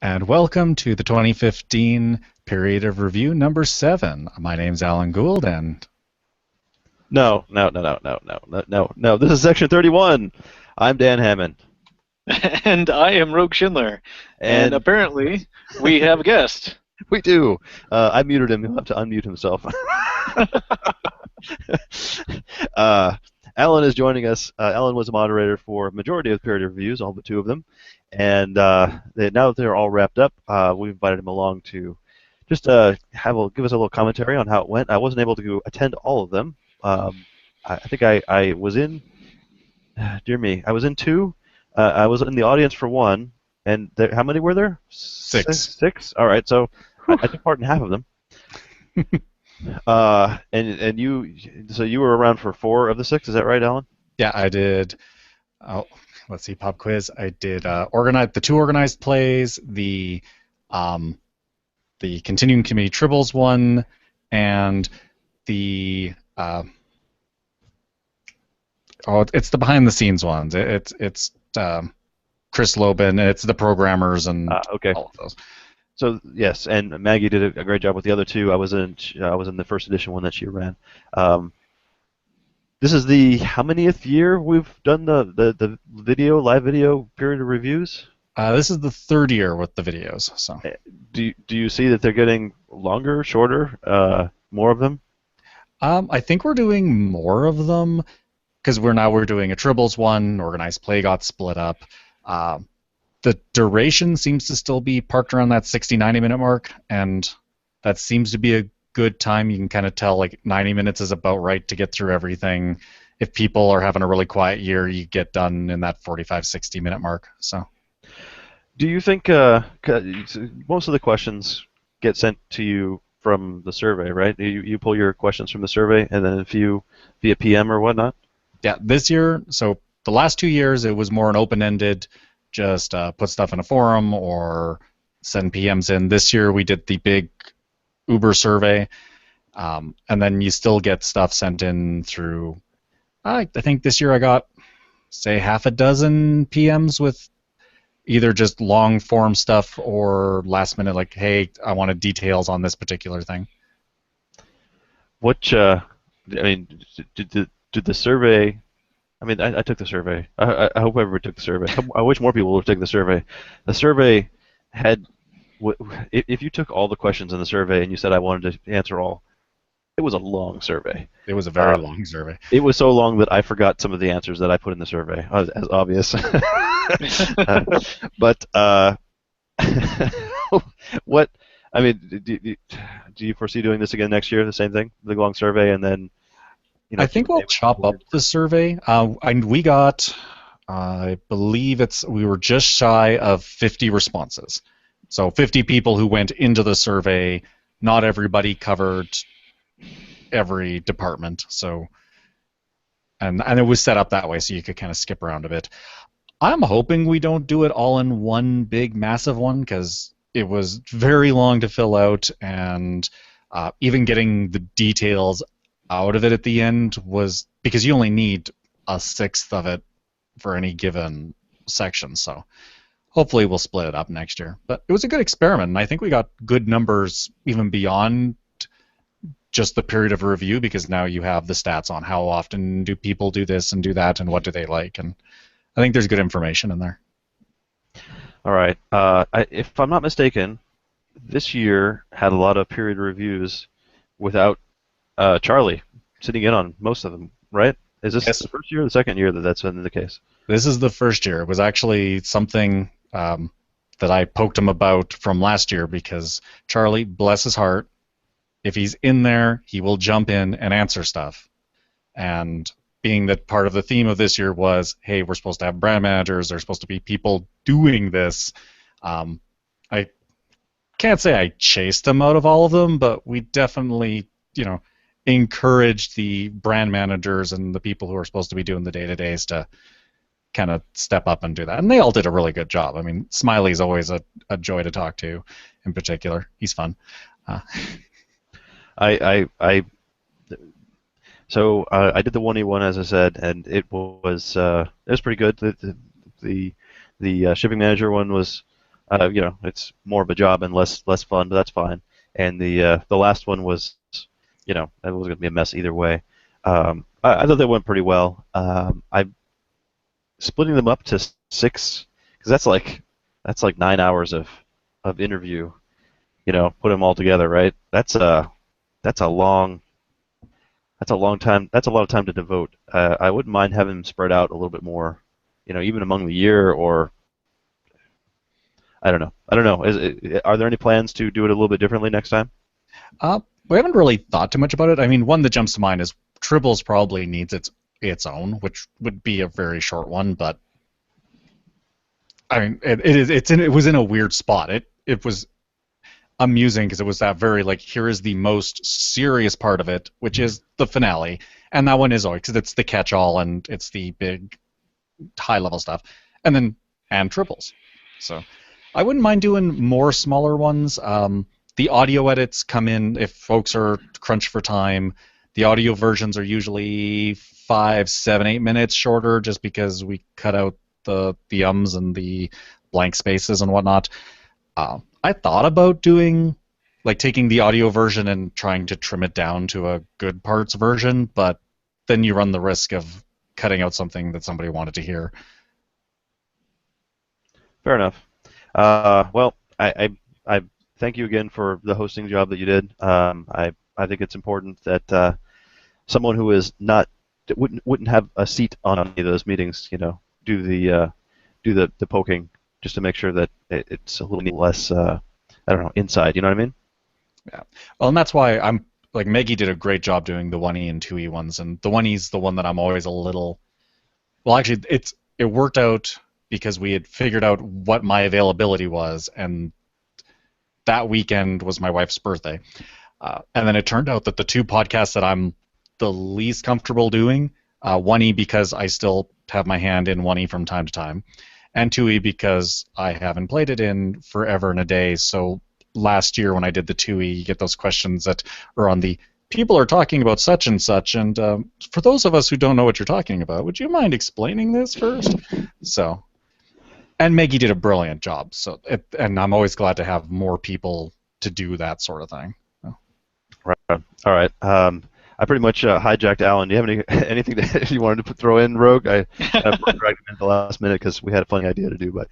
And welcome to the 2015 period of review number 7. My name's Alan Gould, and No. This is section 31. I'm Dan Hammond. And I am Rogue Schindler. And And apparently, we have a guest. we do. I muted him. He'll have to unmute himself. Alan is joining us. Alan was a moderator for a majority of period reviews, all but 2 of them. And now that they're all wrapped up, we've invited him along to just give us a little commentary on how it went. I wasn't able to attend all of them. I think I was in, dear me, I was in 2. I was in the audience for 1, and how many were there? 6. 6? All right, so I took part in half of them. And you were around for 4 of the 6, is that right, Alan? Yeah, I did. Oh, let's see, pop quiz. I did the 2 organized plays, the continuing committee tribbles one, and the it's the behind the scenes ones. It's Chris Lobin. It's the programmers and okay. all of those. So yes, and Maggie did a great job with the other 2. I was in the first edition one that she ran. This is the how manyth year we've done the live video period of reviews? This is the 3rd year with the videos. So do you see that they're getting longer, shorter, more of them? I think we're doing more of them because we're doing a tribbles one. Organized play got split up. The duration seems to still be parked around that 60-90 minute mark, and that seems to be a good time. You can kind of tell like 90 minutes is about right to get through everything. If people are having a really quiet year, you get done in that 45-60 minute mark. So, do you think most of the questions get sent to you from the survey, right? You pull your questions from the survey, and then via PM or whatnot? Yeah, this year, so the last 2 years, it was more an open-ended, just put stuff in a forum or send PMs in. This year, we did the big Uber survey, and then you still get stuff sent in through, I think this year I got, say, half a dozen PMs with either just long-form stuff or last-minute, like, hey, I wanted details on this particular thing. Did the survey? I mean, I took the survey. I hope everybody took the survey. I wish more people would have taken the survey. The survey had, if you took all the questions in the survey and you said I wanted to answer all, it was a long survey. It was a very long survey. It was so long that I forgot some of the answers that I put in the survey, as obvious. But what? I mean, do you foresee doing this again next year? The same thing, the long survey, and then. I think we'll chop up the survey. And we got, I believe we were just shy of 50 responses. So 50 people who went into the survey. Not everybody covered every department. So, and it was set up that way so you could kind of skip around a bit. I'm hoping we don't do it all in one big massive one because it was very long to fill out, and even getting the details out of it at the end was because you only need a 1/6 of it for any given section. So hopefully we'll split it up next year. But it was a good experiment, and I think we got good numbers even beyond just the period of review because now you have the stats on how often do people do this and do that and what do they like, and I think there's good information in there. All right. If I'm not mistaken, this year had a lot of period reviews without Charlie sitting in on most of them, right? Is this the first year or the second year that's been the case? This is the first year. It was actually something that I poked him about from last year because Charlie, bless his heart, if he's in there, he will jump in and answer stuff. And being that part of the theme of this year was, hey, we're supposed to have brand managers, there's supposed to be people doing this, I can't say I chased him out of all of them, but we definitely, encouraged the brand managers and the people who are supposed to be doing the day-to-days to kind of step up and do that. And they all did a really good job. I mean, Smiley's always a joy to talk to, in particular. He's fun. So I did the 1E1 as I said, and it was pretty good. The shipping manager one was it's more of a job and less fun, but that's fine. And the last one was, that was going to be a mess either way. I thought they went pretty well. I splitting them up to 6 because that's like 9 hours of interview. Put them all together, right? That's a long time. That's a lot of time to devote. I wouldn't mind having them spread out a little bit more, even among the year, or I don't know. Are there any plans to do it a little bit differently next time? We haven't really thought too much about it. I mean, one that jumps to mind is Tribbles probably needs its own, which would be a very short one, but I mean, it was in a weird spot. It was amusing because it was that very like, here is the most serious part of it, which is the finale, and that one is always because it's the catch-all and it's the big high-level stuff, and Tribbles. So I wouldn't mind doing more smaller ones. The audio edits come in if folks are crunched for time. The audio versions are usually 5, 7, 8 minutes shorter, just because we cut out the ums and the blank spaces and whatnot. I thought about doing, like, taking the audio version and trying to trim it down to a good parts version, but then you run the risk of cutting out something that somebody wanted to hear. Fair enough. Well, I thank you again for the hosting job that you did. I think it's important that someone who is not wouldn't have a seat on any of those meetings, do the poking just to make sure that it's a little less, inside. You know what I mean? Yeah. Well, and that's why I'm like Maggie did a great job doing the 1E and 2E ones, and the 1E's the one that I'm always a little. Well, actually, it worked out because we had figured out what my availability was, and that weekend was my wife's birthday. And then it turned out that the two podcasts that I'm the least comfortable doing, 1E because I still have my hand in 1E from time to time, and 2E because I haven't played it in forever and a day. So last year when I did the 2E, you get those questions that are on the people are talking about such and such, and for those of us who don't know what you're talking about, would you mind explaining this first? So, and Maggie did a brilliant job. So, and I'm always glad to have more people to do that sort of thing. So. Right. All right. I pretty much hijacked Alan. Do you have anything that you wanted to throw in, Rogue? I dragged him in at the last minute because we had a funny idea to do, but.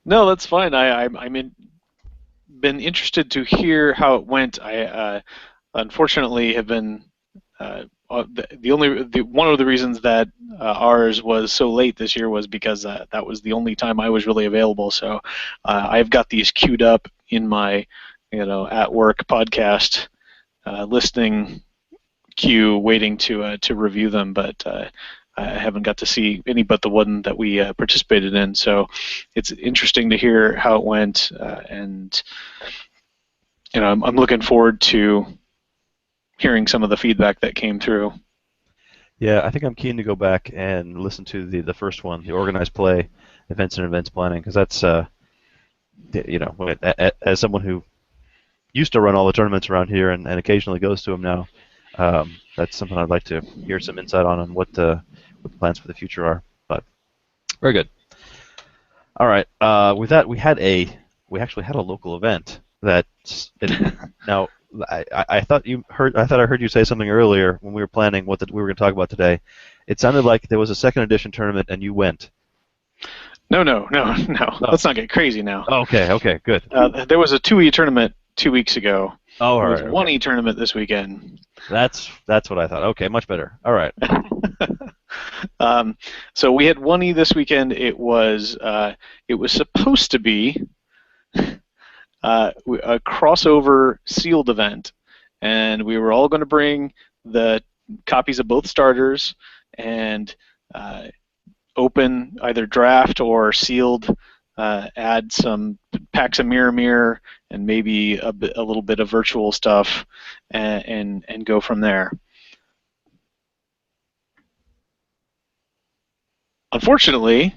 No, that's fine. I'm been interested to hear how it went. I unfortunately have been one of the reasons that ours was so late this year was because that was the only time I was really available. So I've got these queued up in my at work podcast listening queue, waiting to review them, but I haven't got to see any but the one that we participated in. So it's interesting to hear how it went, and I'm looking forward to hearing some of the feedback that came through. Yeah, I think I'm keen to go back and listen to the first one, the organized play, events and events planning, because that's as someone who used to run all the tournaments around here and occasionally goes to them now, that's something I'd like to hear some insight on what the plans for the future are. But very good. All right. With that, we actually had a local event now. I thought I heard you say something earlier when we were planning what we were going to talk about today. It sounded like there was a second edition tournament and you went. No. Oh. Let's not get crazy now. Okay, good. There was a 2E tournament 2 weeks ago. Oh, all right. There was 1E tournament this weekend. That's what I thought. Okay, much better. All right. So we had 1E this weekend. It was supposed to be a crossover sealed event, and we were all going to bring the copies of both starters and open either draft or sealed, add some packs of mirror and maybe a little bit of virtual stuff, and go from there. Unfortunately,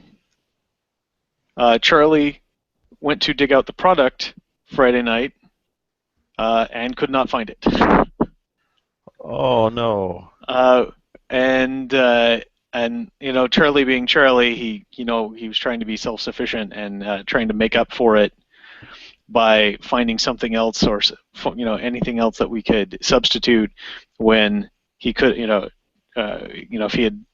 Charlie went to dig out the product Friday night and could not find it. Oh no. And and Charlie being Charlie, he was trying to be self-sufficient and trying to make up for it by finding something else or anything else that we could substitute when he could if he had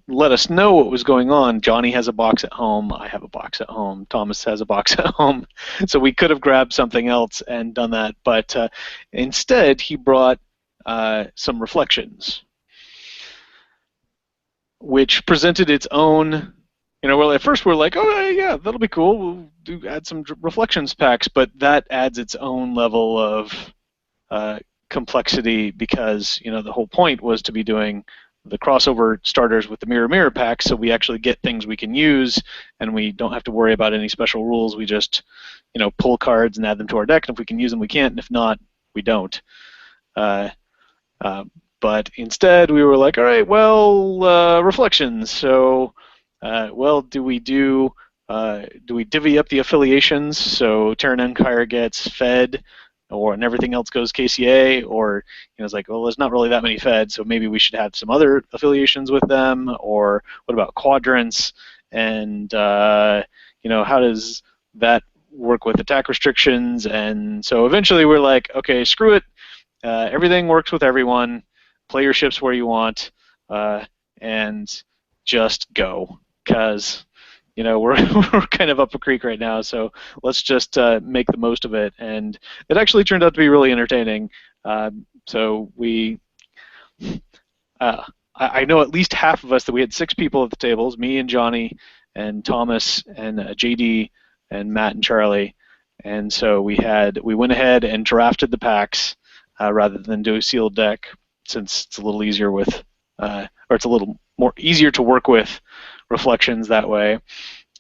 let us know what was going on. Johnny has a box at home, I have a box at home, Thomas has a box at home, so we could have grabbed something else and done that, but instead he brought some reflections, which presented its own. Well, at first we're like, oh yeah, that'll be cool. We'll add some reflections packs, but that adds its own level of complexity because the whole point was to be doing the crossover starters with the mirror packs, so we actually get things we can use, and we don't have to worry about any special rules. We just pull cards and add them to our deck, and if we can use them, we can, and if not, we don't. But instead, we were like, all right, well, reflections. So. Do we divvy up the affiliations so Terran Empire gets Fed, and everything else goes KCA, or it's like, well, there's not really that many Fed, so maybe we should have some other affiliations with them, or what about quadrants, and how does that work with attack restrictions? And so eventually we're like, okay, screw it, everything works with everyone, play your ships where you want, and just go. Because we're kind of up a creek right now, so let's just make the most of it. And it actually turned out to be really entertaining. So we, I know at least half of us that we had 6 people at the tables: me and Johnny and Thomas and JD and Matt and Charlie. And so we went ahead and drafted the packs rather than do a sealed deck, since it's a little easier with, or it's a little more easier to work with reflections that way.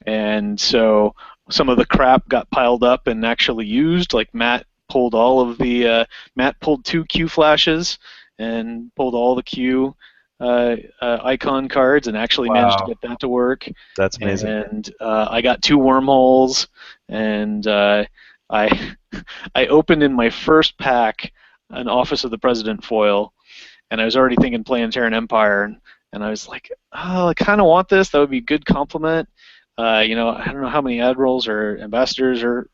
And so some of the crap got piled up and actually used. Like Matt pulled 2 Q flashes and pulled all the Q icon cards and actually managed to get that to work. That's amazing. And I got 2 wormholes, and I opened in my first pack an Office of the President foil, and I was already thinking Planetarian Empire. And I was like, oh, I kind of want this. That would be a good compliment. I don't know how many admirals or ambassadors or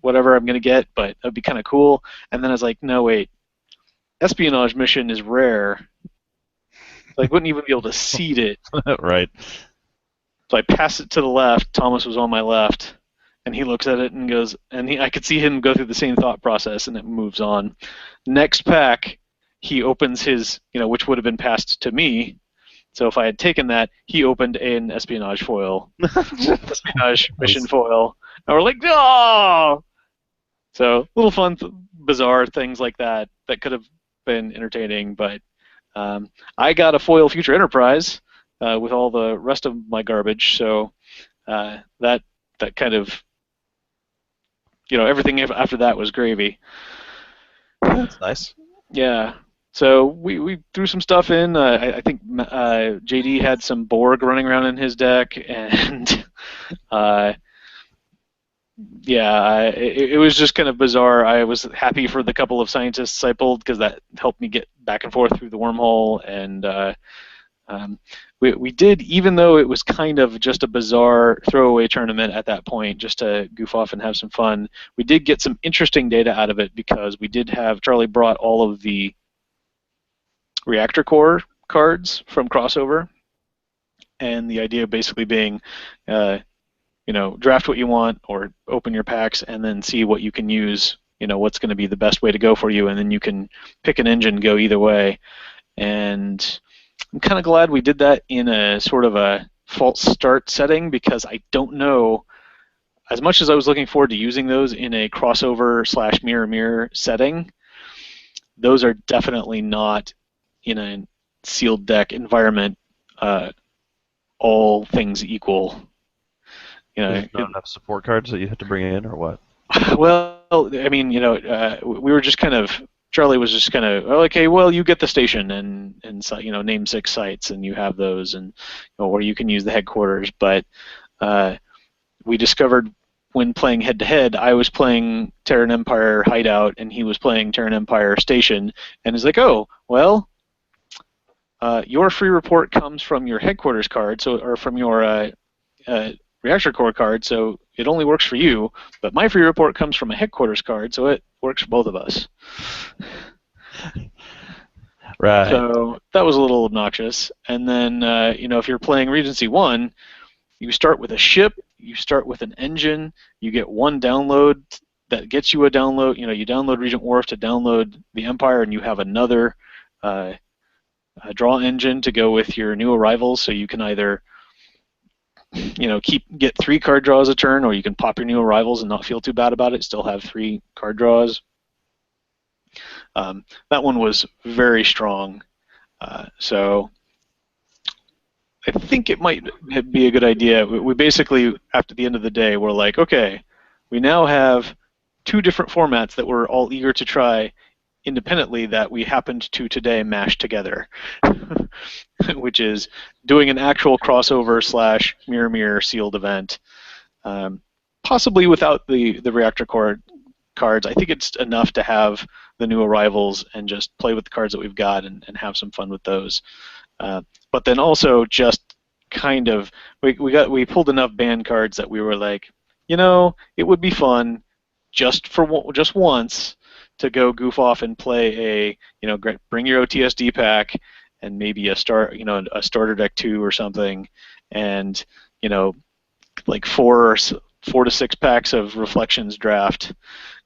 whatever I'm going to get, but that would be kind of cool. And then I was like, no, wait. Espionage mission is rare. So I wouldn't even be able to seed it. Right. So I pass it to the left. Thomas was on my left. And he looks at it and goes, I could see him go through the same thought process, and it moves on. Next pack, he opens his, which would have been passed to me. So if I had taken that, he opened an espionage foil, espionage mission foil, and we're like, no! So little fun, bizarre things like that could have been entertaining, but I got a foil Future Enterprise with all the rest of my garbage, so that kind of, everything after that was gravy. That's nice. Yeah. So we threw some stuff in. I think JD had some Borg running around in his deck, and it was just kind of bizarre. I was happy for the couple of scientists I pulled because that helped me get back and forth through the wormhole, and we did, even though it was kind of just a bizarre throwaway tournament at that point, just to goof off and have some fun, we did get some interesting data out of it because we did have, Charlie brought all of the reactor core cards from crossover, and the idea basically being draft what you want or open your packs and then see what you can use, what's going to be the best way to go for you, and then you can pick an engine, go either way. And I'm kind of glad we did that in a sort of a false start setting, because I don't know, as much as I was looking forward to using those in a crossover / mirror setting, those are definitely not in a sealed deck environment, all things equal. There's not enough support cards that you have to bring in, or what? Well, I mean, we were just kind of, Charlie was just kind of, okay, well, you get the station and name 6 sites, and you have those, and or you can use the headquarters. But we discovered when playing head-to-head, I was playing Terran Empire Hideout, and he was playing Terran Empire Station, and it's like, oh, well, your free report comes from your headquarters card, so or from your reactor core card, so it only works for you. But my free report comes from a headquarters card, so it works for both of us. Right. So that was a little obnoxious. And then, if you're playing Regency 1, you start with a ship, you start with an engine, you get one download that gets you a download. You download Regent Wharf to download the Empire, and you have another draw engine to go with your new arrivals, so you can either get 3 card draws a turn, or you can pop your new arrivals and not feel too bad about it, still have 3 card draws. That one was very strong. So I think it might be a good idea. We basically, after the end of the day, we're like, okay, we now have 2 different formats that we're all eager to try independently that we happened to today mash together, which is doing an actual crossover / mirror sealed event, possibly without the reactor core cards. I think it's enough to have the new arrivals and just play with the cards that we've got and have some fun with those. But then also just kind of we pulled enough band cards that we were like, it would be fun just once to go goof off and play bring your OTSD pack and maybe a starter deck 2 or something, and like 4 to 6 packs of Reflections draft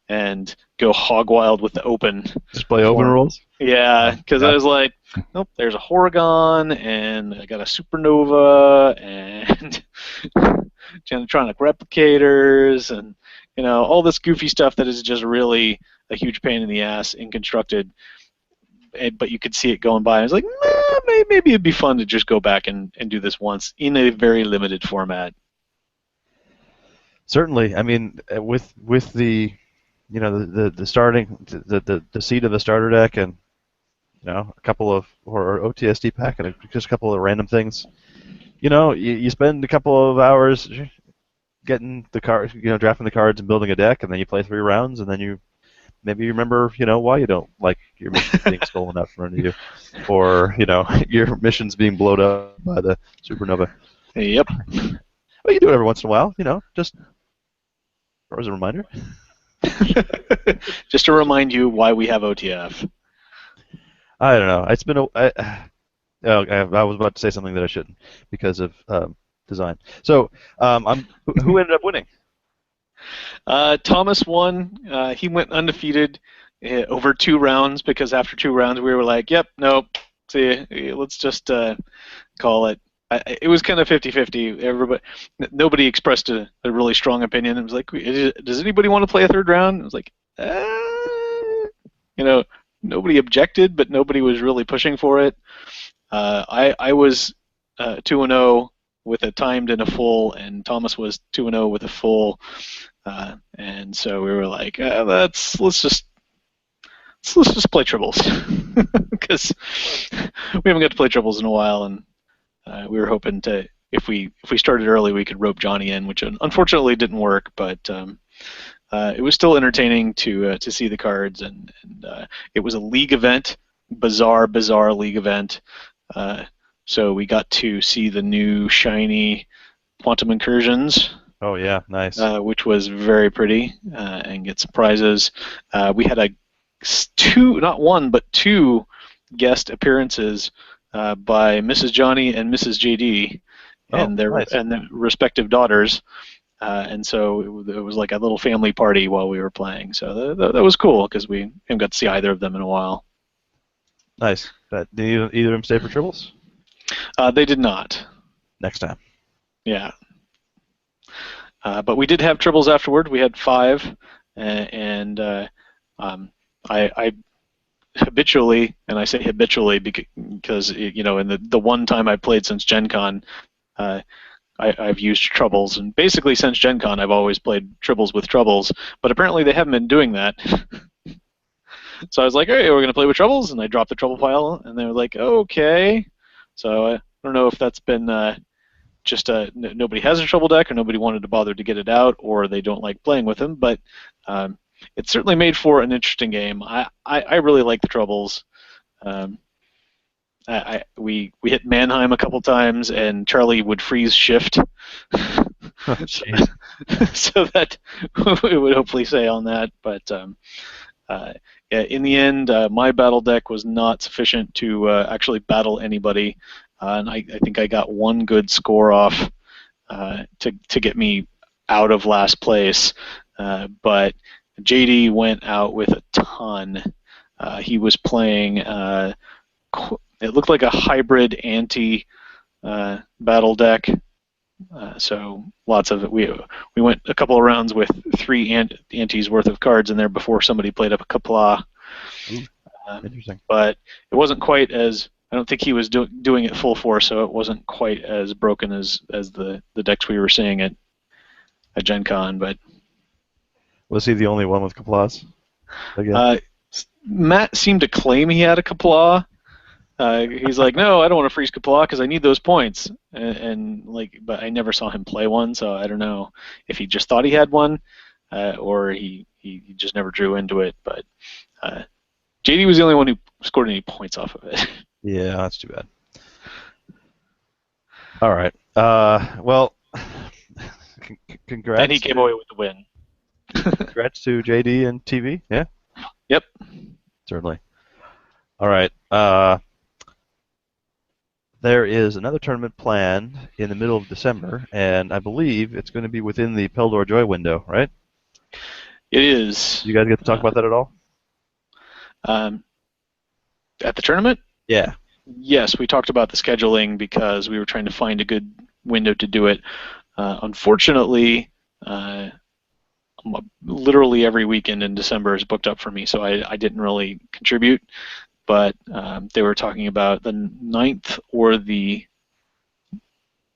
and go hog wild with the open. Just play open rules? Yeah, because I was like, nope, there's a Horrigon, and I got a Supernova, and Genetronic Replicators, and all this goofy stuff that is just really a huge pain in the ass in constructed. But you could see it going by. I was like, maybe it'd be fun to just go back and do this once in a very limited format. Certainly. I mean, with the the starting the seed of the starter deck and a couple of or OTSD pack and just a couple of random things, you spend a couple of hours getting the cards, drafting the cards and building a deck, and then you play 3 rounds, and then you remember why you don't like your missions being stolen out from under you, or your missions being blown up by the Supernova. Yep. Well, you do it every once in a while, just or as a reminder. Just to remind you why we have OTF. I don't know. It's been I was about to say something that I shouldn't because of design. So, who ended up winning? Thomas won. He went undefeated over 2 rounds because after 2 rounds we were like, yep, nope, see, let's just call it. It was kind of 50-50. Nobody expressed a really strong opinion. It was like, does anybody want to play a 3rd round? It was like, nobody objected, but nobody was really pushing for it. I was 2-0 with a timed and a full, and Thomas was 2-0 with a full, and so we were like, let's just play triples because we haven't got to play triples in a while, and we were hoping to, if we started early, we could rope Johnny in, which unfortunately didn't work, but it was still entertaining to see the cards, and it was a league event, bizarre league event. So we got to see the new shiny Quantum Incursions. Oh yeah, nice. Which was very pretty, and get some prizes. We had 2, not 1, but 2 guest appearances by Mrs. Johnny and Mrs. JD, and their respective daughters, and so it was like a little family party while we were playing. So that was cool because we haven't got to see either of them in a while. Nice. Did either of them stay for triples? They did not. Next time. Yeah. But we did have triples afterward. We had 5, and I habitually, and I say habitually because in the one time I played since Gen Con, I've used troubles, and basically since Gen Con I've always played triples with troubles, but apparently they haven't been doing that. So I was like, hey, we're going to play with troubles, and I dropped the trouble pile, and they were like, okay. So I don't know if that's been just nobody has a trouble deck, or nobody wanted to bother to get it out, or they don't like playing with them, but it certainly made for an interesting game. I really like the troubles. we hit Mannheim a couple times, and Charlie would freeze shift, Jeez. so that it would hopefully say on that. But yeah, in the end, my battle deck was not sufficient to actually battle anybody, and I think I got one good score off to get me out of last place. But JD went out with a ton. He was playing. It looked like a hybrid anti battle deck. So lots of it. We went a couple of rounds with 3 antis worth of cards in there before somebody played up a Qapla'. Interesting. But it wasn't quite as. I don't think he was doing it full force, so it wasn't quite as broken as the decks we were seeing at Gen Con. But Was he the only one with Qapla'? Again? Matt seemed to claim he had a Qapla'. He's like, no, I don't want to freeze Qapla' because I need those points, but I never saw him play one, so I don't know if he just thought he had one, or he just never drew into it. But JD was the only one who scored any points off of it. Yeah, that's too bad. All right. Well, congrats. And he came away with the win. Congrats to JD and TV. Yeah. Yep. Certainly. All right. There is another tournament planned in the middle of December, and I believe it's going to be within the Peldor Joy window, right? It is. You guys get to talk about that at all? At the tournament? Yeah. Yes, we talked about the scheduling because we were trying to find a good window to do it. Unfortunately, literally every weekend in December is booked up for me, so I didn't really contribute. But they were talking about the 9th or the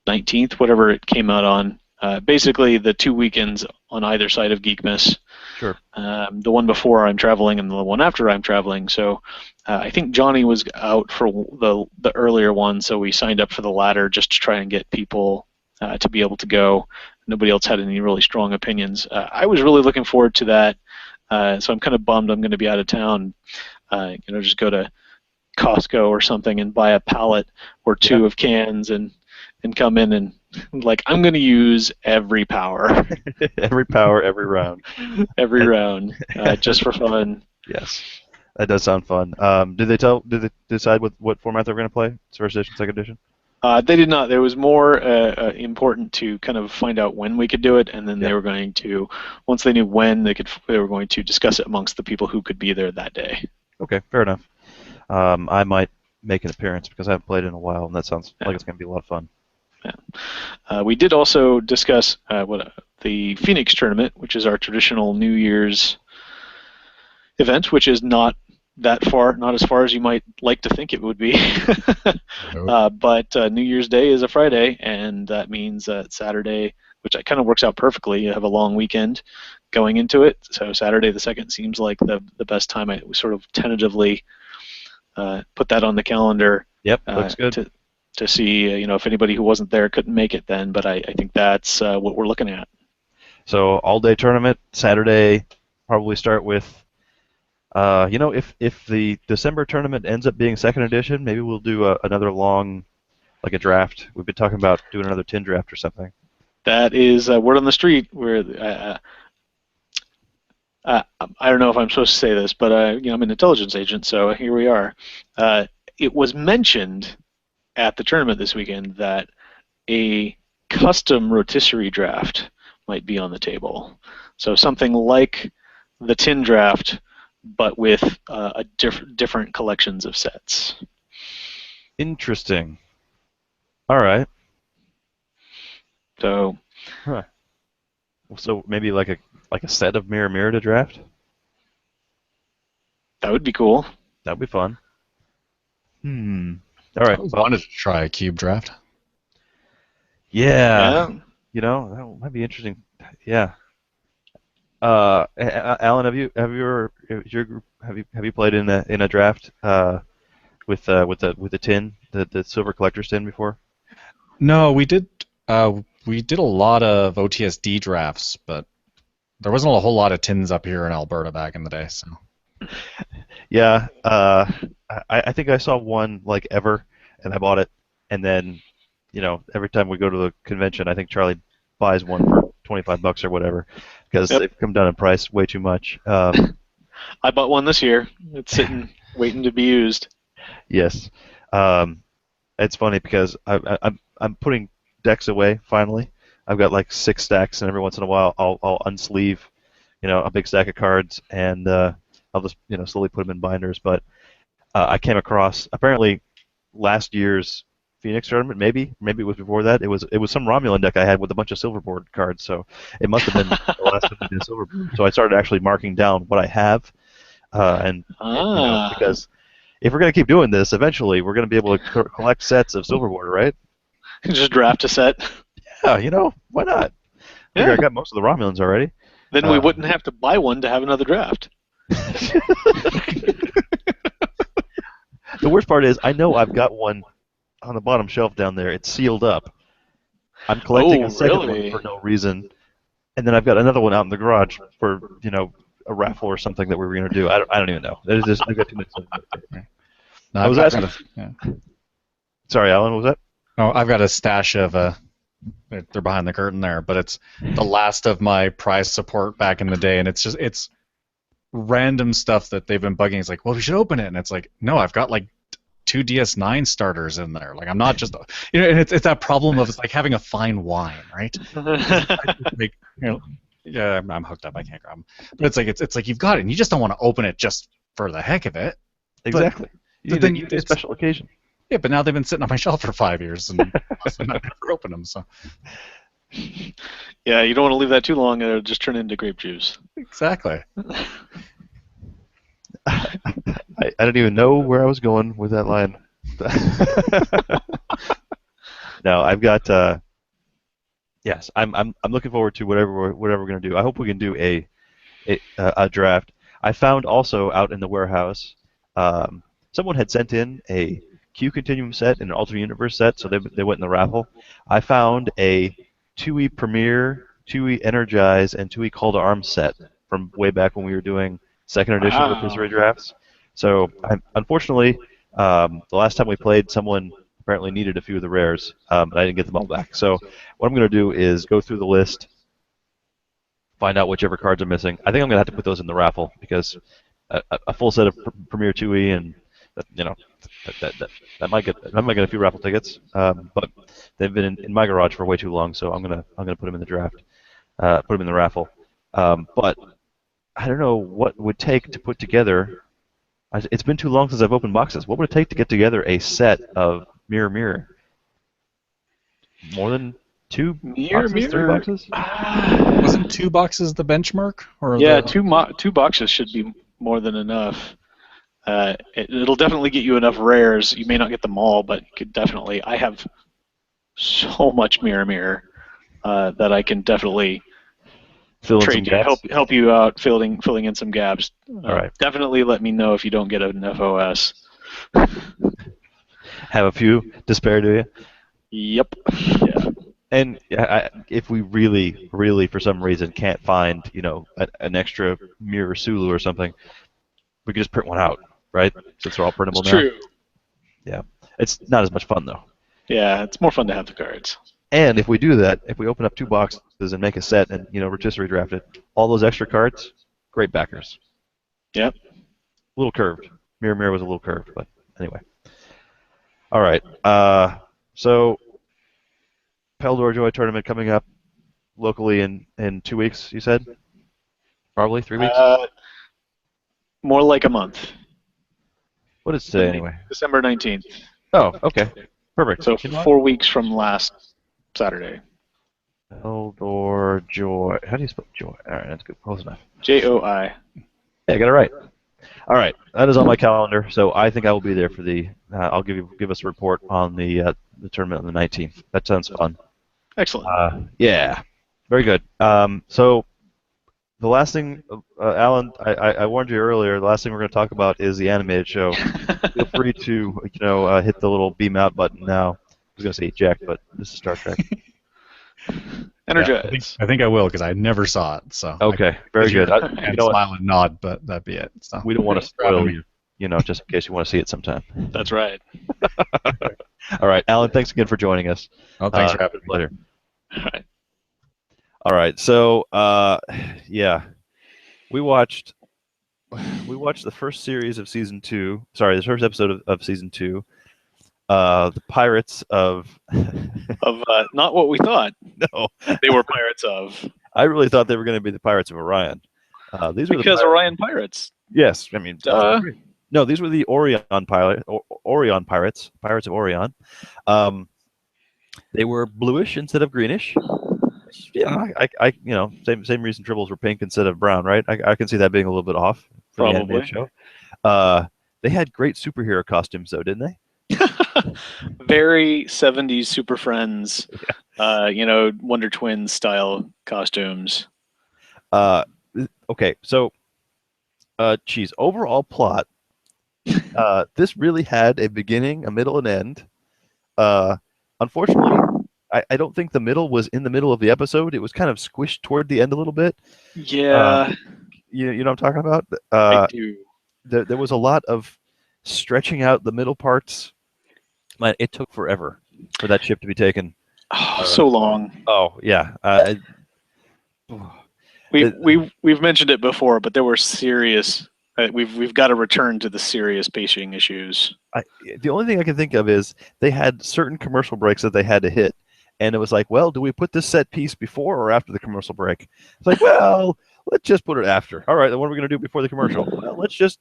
19th, whatever it came out on. Basically, the 2 weekends on either side of Geekmas. Sure. The one before I'm traveling and the one after I'm traveling. So I think Johnny was out for the earlier one, so we signed up for the latter just to try and get people to be able to go. Nobody else had any really strong opinions. I was really looking forward to that, so I'm kind of bummed I'm going to be out of town. Just go to Costco or something and buy a pallet or 2 of cans and come in and I'm going to use every power. Every power, every round. Every round, just for fun. Yes, that does sound fun. Did they decide what format they were going to play? It's first edition, second edition? They did not. It was more important to kind of find out when we could do it, and then they were going to, once they knew when they were going to discuss it amongst the people who could be there that day. Okay, fair enough. I might make an appearance because I haven't played in a while, and that sounds like it's going to be a lot of fun. Yeah. We did also discuss the Phoenix tournament, which is our traditional New Year's event, which is not that far, not as far as you might like to think it would be. Nope. But New Year's Day is a Friday, and that means Saturday, which kind of works out perfectly. You have a long weekend going into it, so Saturday the 2nd seems like the best time. I sort of tentatively put that on the calendar. Yep, looks good. To see, if anybody who wasn't there couldn't make it then, but I think that's what we're looking at. So all-day tournament, Saturday, probably start with, if the December tournament ends up being second edition, maybe we'll do another long, like a draft. We've been talking about doing another tin draft or something. That is word on the street where I don't know if I'm supposed to say this, but I'm an intelligence agent, so here we are. It was mentioned at the tournament this weekend that a custom rotisserie draft might be on the table. So something like the tin draft, but with different collections of sets. Interesting. All right. So. Huh. So maybe like a set of mirror to draft. That would be cool. That would be fun. All right. I wanted to try a cube draft. Yeah. That might be interesting. Yeah. Alan, have you played in a draft with the tin, the silver collector's tin before? No, we did. We did a lot of OTSD drafts, but there wasn't a whole lot of tins up here in Alberta back in the day. So. Yeah, I think I saw one like ever, and I bought it, and then, every time we go to the convention, I think Charlie buys one for $25 or whatever, because Yep. they've come down in price way too much. I bought one this year. It's sitting, waiting to be used. Yes, it's funny because I'm putting decks away finally. I've got like 6 stacks, and every once in a while I'll unsleeve, a big stack of cards, and I'll just slowly put them in binders. But I came across apparently last year's Phoenix tournament, maybe it was before that. It was some Romulan deck I had with a bunch of Silverboard cards, so it must have been the last time I did Silverboard. So I started actually marking down what I have, and because if we're gonna keep doing this, eventually we're gonna be able to collect sets of Silverboard, right? Just draft a set. Yeah, why not? Yeah. I got most of the Romulans already. Then we wouldn't have to buy one to have another draft. The worst part is I know I've got one on the bottom shelf down there. It's sealed up. I'm collecting a second really? one for no reason, and then I've got another one out in the garage for a raffle or something that we were going to do. I don't even know. There's just I've got too much stuff. No, I was asking. Yeah. Sorry, Alan. What was that? Oh, I've got a stash of they're behind the curtain there, but it's the last of my prize support back in the day, and it's random stuff that they've been bugging. It's like, well, we should open it, and it's like, no, I've got like 2 DS9 starters in there. Like, I'm not just, and it's that problem of it's like having a fine wine, right? Like, yeah, I'm hooked up. I can't grab them, but it's like you've got it, and you just don't want to open it just for the heck of it. Exactly. But then you need a special occasion. Yeah, but now they've been sitting on my shelf for 5 years, and I've never opened them. So yeah, you don't want to leave that too long; it'll just turn into grape juice. exactly. I don't even know where I was going with that line. No, I've got. Yes, I'm looking forward to whatever we're going to do. I hope we can do a draft. I found also out in the warehouse, someone had sent in a Q Continuum set and an alternate universe set, so they went in the raffle. I found a 2E Premier, 2E Energize, and 2E Call to Arms set from way back when we were doing second edition rotisserie drafts. So unfortunately, the last time we played, someone apparently needed a few of the rares, and I didn't get them all back. So what I'm going to do is go through the list, find out whichever cards are missing. I think I'm going to have to put those in the raffle because a full set of Premier 2E and that might get a few raffle tickets, but they've been in my garage for way too long, so I'm gonna put them in the draft, put them in the raffle. But I don't know what it would take to put together. It's been too long since I've opened boxes. What would it take to get together a set of Mirror? More than 2 boxes, 3 boxes? Wasn't 2 boxes the benchmark? Or yeah, 2 boxes should be more than enough. It'll definitely get you enough rares. You may not get them all, but you could definitely. I have so much mirror that I can definitely trade you, help you out filling in some gaps. All right. Definitely let me know if you don't get an FOS. Have a few to spare, do you? Yep. Yeah. And if we really, really, for some reason, can't find, an extra Mirror Sulu or something, we could just print one out, right? Since they're all printable now. True. Yeah. It's not as much fun, though. Yeah, it's more fun to have the cards. And if we do that, if we open up 2 boxes and make a set and, rotisserie draft it, all those extra cards, great backers. Yep. A little curved. Mirror was a little curved, but anyway. All right. So, Peldor Joy tournament coming up locally in 2 weeks, you said? Probably 3 weeks? More like a month. What is today, anyway? December 19th. Oh, okay. Perfect. So 4 weeks from last Saturday. Peldor Joy. How do you spell joy? All right, that's good. Close enough. J-O-I. Yeah, I got it right. All right, that is on my calendar, so I think I will be there for the. I'll give us a report on the tournament on the 19th. That sounds fun. Excellent. Yeah, very good. So the last thing, Alan, I warned you earlier. The last thing we're going to talk about is the animated show. Feel free to hit the little beam out button now. I was going to say eject, but this is Star Trek. Energize. Yeah, I think I will because I never saw it. So okay, very good. And smile and nod, but that'd be it. So we don't want to spoil just in case you want to see it sometime. That's right. All right, Alan, thanks again for joining us. Oh, thanks for having me. Pleasure. All right. All right, so yeah, we watched the first series of season 2. Sorry, the first episode of season 2. The Pirates of Of not what we thought no, they were pirates of. I really thought they were going to be the Pirates of Orion. These were Because the Orion pirates. yes, I mean Duh. no, these were the Orion pirates, Pirates of Orion. They were bluish instead of greenish. Yeah, I same reason tribbles were pink instead of brown, right? I can see that being a little bit off for the animated show. They had great superhero costumes though, didn't they? Very 70s Super Friends, Wonder Twins style costumes. Okay, so, overall plot. This really had a beginning, a middle, and end. Unfortunately, I don't think the middle was in the middle of the episode. It was kind of squished toward the end a little bit. Yeah. You know what I'm talking about? I do. There was a lot of stretching out the middle parts. Man, it took forever for that ship to be taken. Oh, so long. Oh yeah. We've mentioned it before, but there were serious. We've got to return to the serious pacing issues. The only thing I can think of is they had certain commercial breaks that they had to hit, and it was like, well, do we put this set piece before or after the commercial break? It's like, well, let's just put it after. All right, then what are we going to do before the commercial? Well, let's just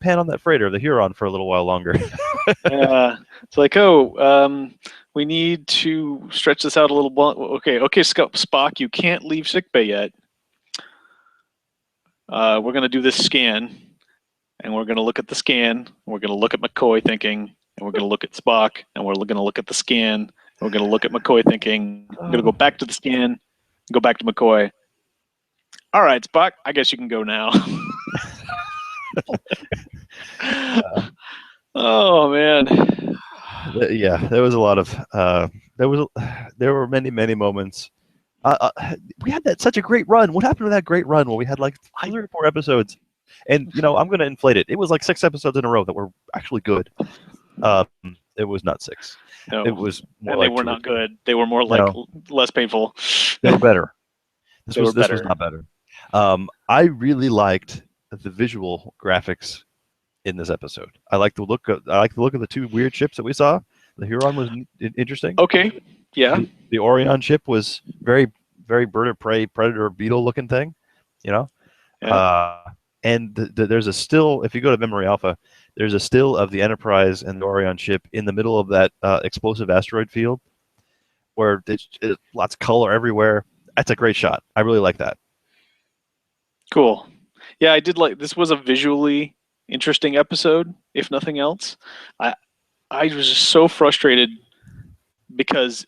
pan on that freighter, the Huron, for a little while longer. Yeah, it's like, we need to stretch this out a little. Okay, Spock, you can't leave sickbay yet. We're going to do this scan, and we're going to look at the scan. We're going to look at McCoy thinking, and we're going to look at Spock, and we're going to look at the scan. And we're going to look at McCoy thinking. We're going to go back to the scan, go back to McCoy. All right, Spock, I guess you can go now. Oh man. Yeah, there was a lot of there were many moments. We had such a great run. What happened to that great run where we had like 3 or 4 episodes? And I'm going to inflate it. It was like 6 episodes in a row that were actually good. It was not 6. No, it was more and like they were not good. They were more like less painful. They were better. This was better. not better. I really liked the visual graphics in this episode. I like the look of the 2 weird ships that we saw. The Huron was interesting. Okay. Yeah. The Orion ship was very, very bird of prey, predator, beetle looking thing. Yeah. And there's a still. If you go to Memory Alpha, there's a still of the Enterprise and the Orion ship in the middle of that explosive asteroid field, where it's lots of color everywhere. That's a great shot. I really like that. Cool. Yeah, I did like. This was a visually interesting episode, if nothing else. I was just so frustrated because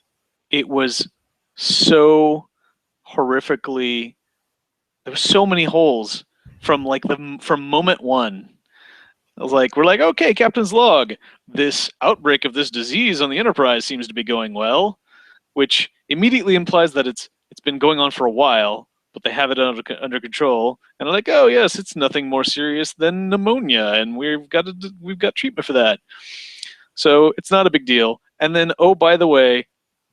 it was so horrifically. There were so many holes from moment one. I was like, we're like, okay, Captain's log. This outbreak of this disease on the Enterprise seems to be going well, which immediately implies that it's been going on for a while, but they have it under control. And they're like, oh yes, it's nothing more serious than pneumonia, and we've got treatment for that. So it's not a big deal. And then, oh, by the way,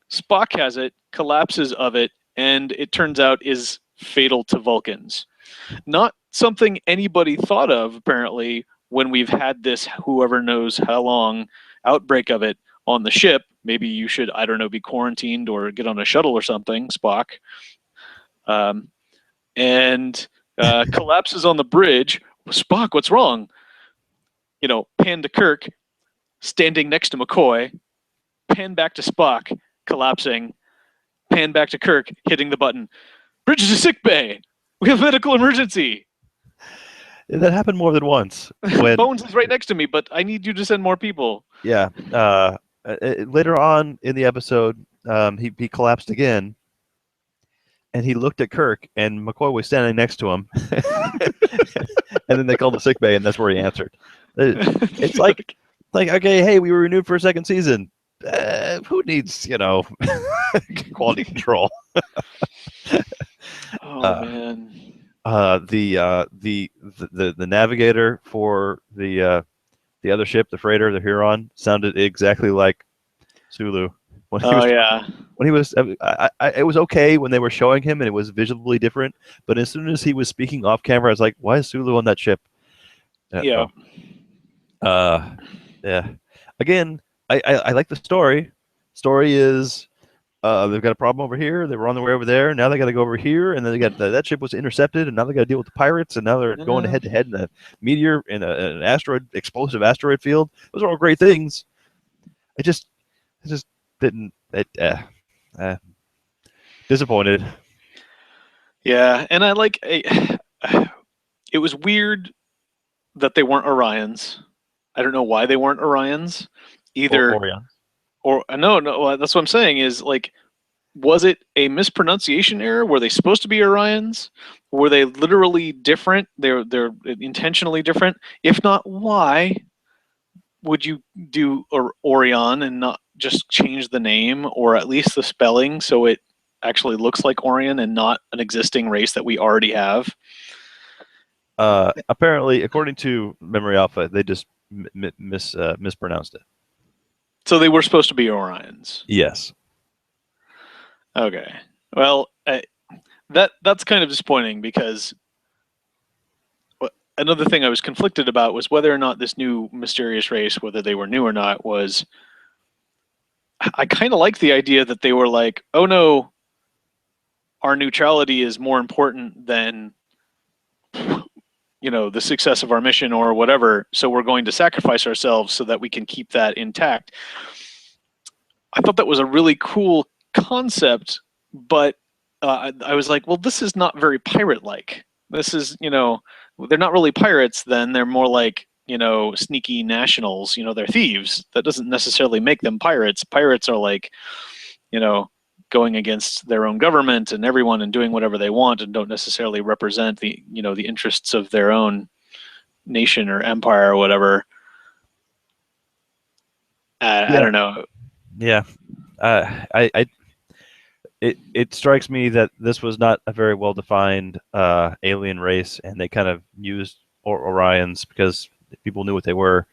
Spock has it, collapses of it, and it turns out is fatal to Vulcans. Not something anybody thought of, apparently, when we've had this whoever knows how long outbreak of it on the ship. Maybe you should, I don't know, be quarantined or get on a shuttle or something, Spock. And collapses on the bridge. Spock, what's wrong? Pan to Kirk, standing next to McCoy. Pan back to Spock, collapsing. Pan back to Kirk, hitting the button. Bridge to sickbay. We have a medical emergency. That happened more than once. When Bones is right next to me, but I need you to send more people. Yeah. Later on in the episode, he collapsed again, and he looked at Kirk, and McCoy was standing next to him. And then they called the sick bay, and that's where he answered. It's like okay, hey, we were renewed for a 2nd season. Who needs quality control? Oh man. The navigator for the other ship, the freighter, the Huron, sounded exactly like Sulu when he Oh was yeah. when he was. It was okay when they were showing him and it was visibly different, but as soon as he was speaking off camera, I was like, "Why is Sulu on that ship?" Yeah. So, yeah. Again, I like the story. Story is they've got a problem over here. They were on their way over there. Now they got to go over here, and then they got that ship was intercepted, and now they got to deal with the pirates, and now they're going head to head in a meteor in an asteroid, explosive asteroid field. Those are all great things. I just didn't. Disappointed. Yeah, and it was weird that they weren't Orions. I don't know why they weren't Orions. Either Orion. or no, that's what I'm saying is like, was it a mispronunciation error? Were they supposed to be Orions? Were they literally different? They're intentionally different. If not, why would you do Orion and not just change the name or at least the spelling so it actually looks like Orion and not an existing race that we already have? Apparently, according to Memory Alpha, they just mispronounced it. So they were supposed to be Orions. Yes. Okay. Well, that's kind of disappointing because another thing I was conflicted about was whether or not this new mysterious race, whether they were new or not, was. I kind of like the idea that they were like, oh no, our neutrality is more important than the success of our mission or whatever, so we're going to sacrifice ourselves so that we can keep that intact. I thought that was a really cool concept, but I was like, well, this is not very pirate-like. This is, they're not really pirates then. They're more like, sneaky nationals. They're thieves. That doesn't necessarily make them pirates. Pirates are like, going against their own government and everyone and doing whatever they want and don't necessarily represent the interests of their own nation or empire or whatever. I don't know. Yeah. It strikes me that this was not a very well defined alien race, and they kind of used Orions because people knew what they were.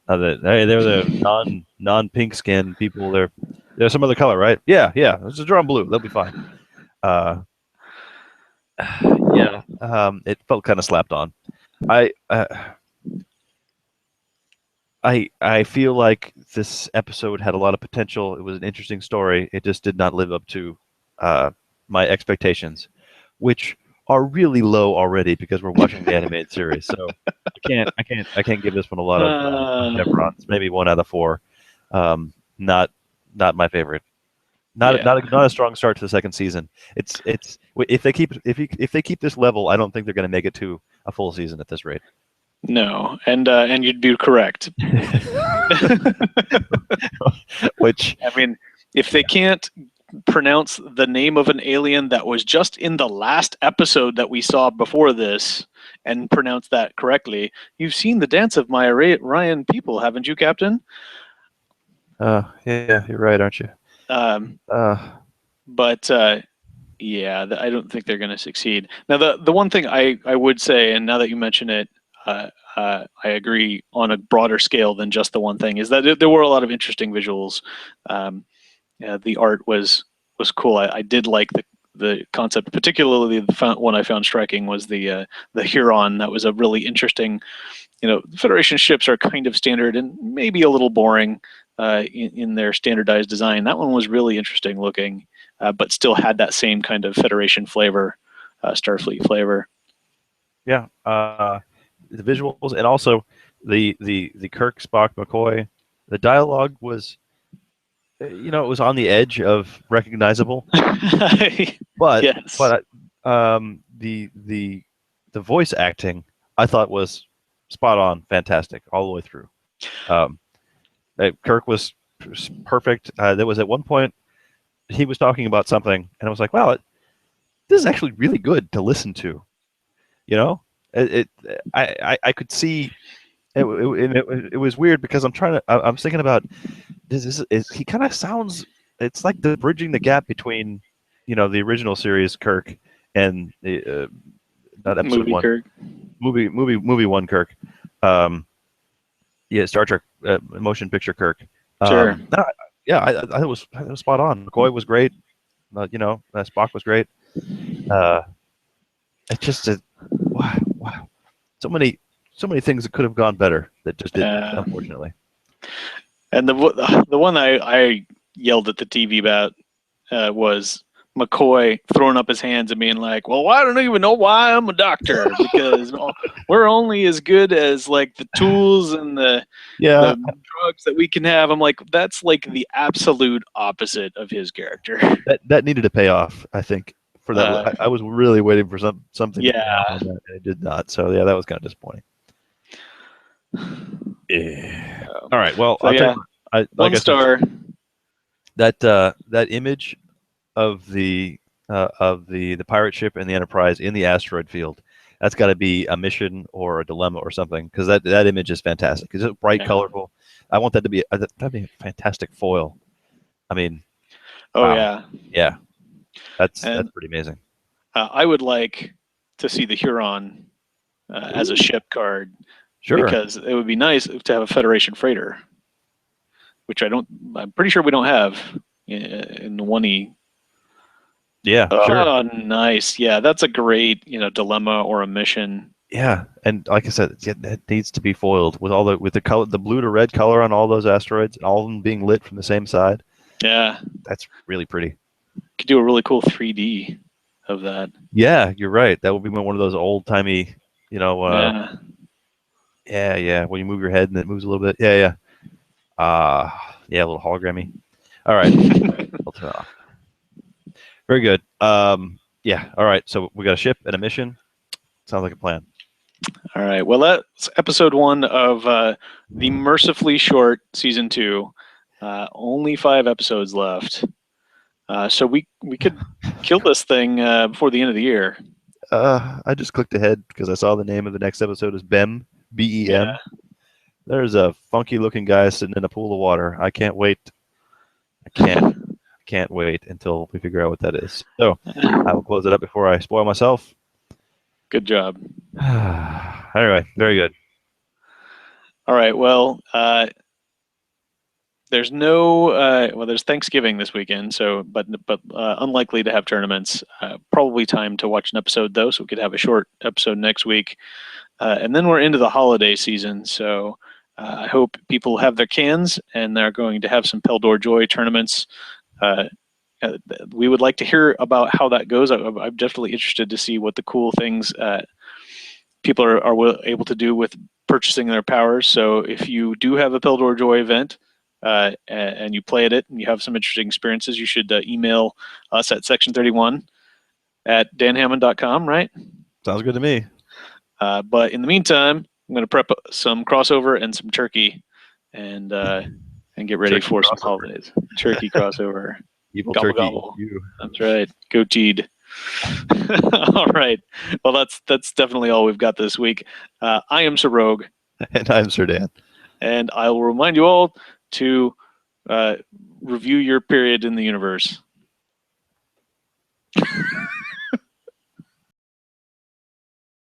They're the non-pink skin people. They're some other color, right? Yeah. Let's just draw them blue. They'll be fine. Yeah. It felt kind of slapped on. I feel like this episode had a lot of potential. It was an interesting story. It just did not live up to my expectations, which are really low already because we're watching the animated series. So I can't give this one a lot of chevrons. Maybe 1 out of 4. Not my favorite. Not a strong start to the second season. It's if they keep this level, I don't think they're going to make it to a full season at this rate. No, and you'd be correct. Which I mean, if they can't pronounce the name of an alien that was just in the last episode that we saw before this and pronounce that correctly, you've seen the dance of my Ryan people, haven't you, Captain? Yeah, you're right, aren't you? But yeah, I don't think they're going to succeed. Now, the one thing I would say, and now that you mention it, I agree on a broader scale than just the one thing, is that there were a lot of interesting visuals. The art was cool. I did like the concept, particularly the one I found striking was the Huron. That was a really interesting. Federation ships are kind of standard and maybe a little boring in their standardized design. That one was really interesting looking, but still had that same kind of Federation flavor, Starfleet flavor. Yeah. The visuals and also the Kirk, Spock, McCoy, the dialogue was, it was on the edge of recognizable, but yes. The voice acting I thought was spot on, fantastic all the way through. Kirk was perfect. There was at one point he was talking about something, and I was like, wow, this is actually really good to listen to. I could see it was weird because I'm thinking about he kind of sounds, it's like bridging the gap between the original series Kirk and not episode Movie one. Kirk. Movie one Kirk. Yeah, Star Trek motion picture Kirk. Sure. Yeah, I was spot on. McCoy was great. Spock was great. It's just wow. So many things that could have gone better that just didn't, unfortunately. And the one I yelled at the TV about was McCoy throwing up his hands and being like, "Well, I don't even know why I'm a doctor because we're only as good as like the tools and the drugs that we can have." I'm like, that's like the absolute opposite of his character. That needed to pay off, I think. For that, I was really waiting for something to happen on that, and it did not. So yeah, that was kind of disappointing. Yeah. All right. Well, so, one star. That image of the pirate ship and the Enterprise in the asteroid field, that's got to be a mission or a dilemma or something, because that image is fantastic. It's bright, colorful. I want that to be a fantastic foil. I mean, wow. Yeah, that's pretty amazing. I would like to see the Huron as a ship card. Sure. Because it would be nice to have a Federation freighter, which I'm pretty sure we don't have in the 1E. Yeah, sure. Oh, nice. Yeah, that's a great, dilemma or a mission. Yeah, and like I said, it needs to be foiled with the color, the blue to red color on all those asteroids, and all of them being lit from the same side. Yeah, that's really pretty. Could do a really cool 3D of that. Yeah, you're right. That would be one of those old timey, Yeah. When you move your head and it moves a little bit. Yeah. A little hologrammy. All right. I'll turn it off. Very good. Yeah. All right. So we got a ship and a mission. Sounds like a plan. All right. Well, that's episode 1 of the mercifully short season 2. Only 5 episodes left. So we could kill this thing before the end of the year. I just clicked ahead because I saw the name of the next episode is BEM. BEM. Yeah. There's a funky looking guy sitting in a pool of water. I can't wait. I can't wait until we figure out what that is. So I will close it up before I spoil myself. Good job. Anyway, very good. All right. Well, there's there's Thanksgiving this weekend, so but unlikely to have tournaments. Probably time to watch an episode though, so we could have a short episode next week. And then we're into the holiday season, so I hope people have their cans and they're going to have some Peldor Joy tournaments. We would like to hear about how that goes. I'm definitely interested to see what the cool things people are able to do with purchasing their powers. So if you do have a Peldor Joy event and you play at it and you have some interesting experiences, you should email us at section31@danhammond.com, right? Sounds good to me. But in the meantime, I'm going to prep some crossover and some turkey, and get ready for some holidays. Turkey crossover. Evil gobble, turkey. Gobble. That's right. Goateed. All right. Well, that's definitely all we've got this week. I am Sir Rogue. And I'm Sir Dan. And I will remind you all to review your period in the universe.